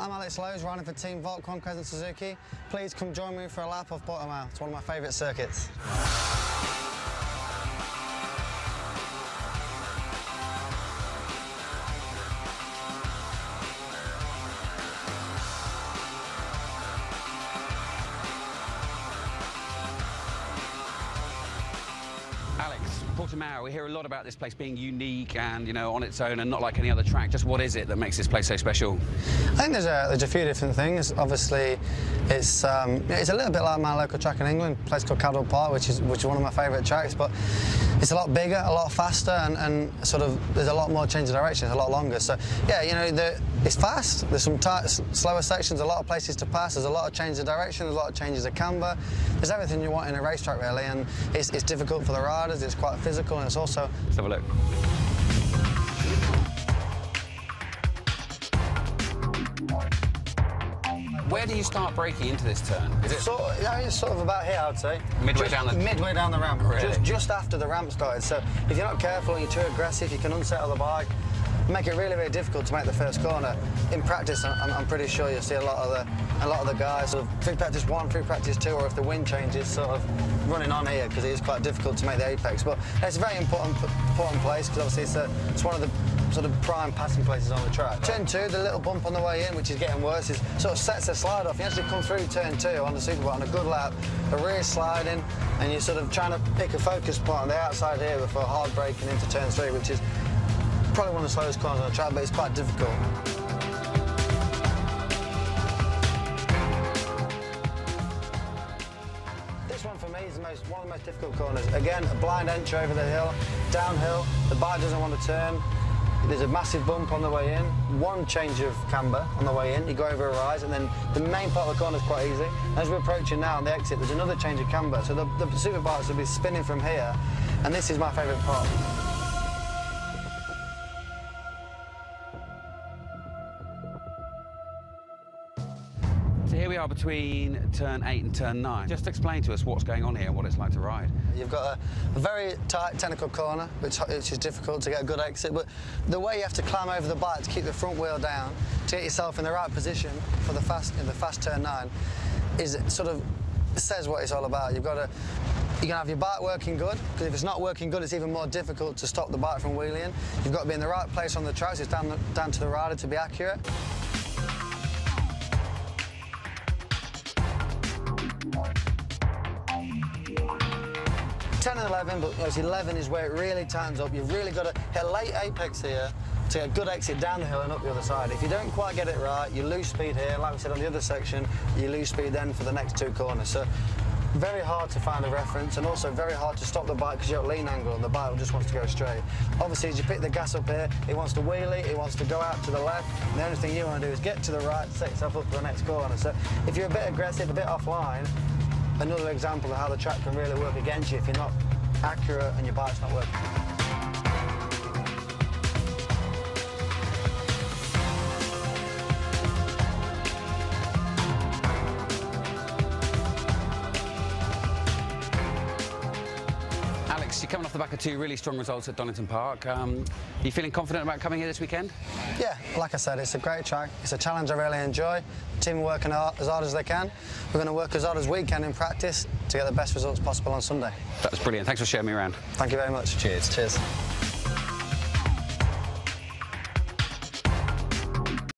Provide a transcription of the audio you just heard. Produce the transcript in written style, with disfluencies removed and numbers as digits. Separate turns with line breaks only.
I'm Alex Lowe's, riding for Team Volta Crescent Suzuki. Please come join me for a lap of Portimao. It's one of my favourite circuits.
Alex, Portimao, we hear a lot about this place being unique and, you know, on its own and not like any other track. Just what is it that makes this place so special?
I think there's a few different things. Obviously, it's a little bit like my local track in England, a place called Cadwell Park, which is one of my favourite tracks, but it's a lot bigger, a lot faster, and sort of there's a lot more change of direction. It's a lot longer. So yeah, you know, it's fast. There's some slower sections, a lot of places to pass. There's a lot of change of direction. There's a lot of changes of camber. There's everything you want in a racetrack, really, and it's difficult for the riders. It's quite physical, and it's also.
Let's have a look. Where do you start braking into this turn? Is it
it's sort of about here, I'd say.
Midway down the ramp?
Really? Just after the ramp started. So if you're not careful and you're too aggressive, you can unsettle the bike, make it really, really difficult to make the first corner. In practice, I'm pretty sure you'll see a lot of the guys sort of through practice 1, through practice 2, or if the wind changes, sort of running on here because it is quite difficult to make the apex. But it's a very important place because obviously it's one of the sort of prime passing places on the track. Turn 2, the little bump on the way in, which is getting worse, is sort of sets the slide off. You actually come through turn 2 on the superbike on a good lap, a rear sliding, and you're sort of trying to pick a focus point on the outside here before hard braking into turn 3, which is probably one of the slowest corners on the track, but it's quite difficult. This one for me is one of the most difficult corners. Again, a blind entry over the hill, downhill, the bike doesn't want to turn. There's a massive bump on the way in, one change of camber on the way in, you go over a rise, and then the main part of the corner is quite easy. As we're approaching now on the exit, there's another change of camber, so the superbikes will be spinning from here, and this is my favourite part.
So here we are between turn 8 and turn 9. Just explain to us what's going on here and what it's like to ride.
You've got a very tight technical corner, which is difficult to get a good exit, but the way you have to climb over the bike to keep the front wheel down, to get yourself in the right position for the fast turn 9, is it sort of says what it's all about. You're gonna have your bike working good, because if it's not working good, it's even more difficult to stop the bike from wheeling. You've got to be in the right place on the track, so it's down to the rider to be accurate. 10 and 11, but obviously 11 is where it really tightens up. You've really got to hit a late apex here to get a good exit down the hill and up the other side. If you don't quite get it right, you lose speed here. Like we said on the other section, you lose speed then for the next 2 corners. So very hard to find a reference, and also very hard to stop the bike because you're at lean angle and the bike just wants to go straight. Obviously, as you pick the gas up here, it wants to wheelie, it wants to go out to the left, and the only thing you want to do is get to the right, set yourself up for the next corner. So if you're a bit aggressive, a bit offline, another example of how the track can really work against you if you're not accurate and your bike's not working.
Alex, you're coming off the back of 2 really strong results at Donington Park. Are you feeling confident about coming here this weekend?
Yeah, like I said, it's a great track. It's a challenge I really enjoy. The team are working as hard as they can. We're going to work as hard as we can in practice to get the best results possible on Sunday.
That was brilliant. Thanks for showing me around.
Thank you very much.
Cheers.
Cheers.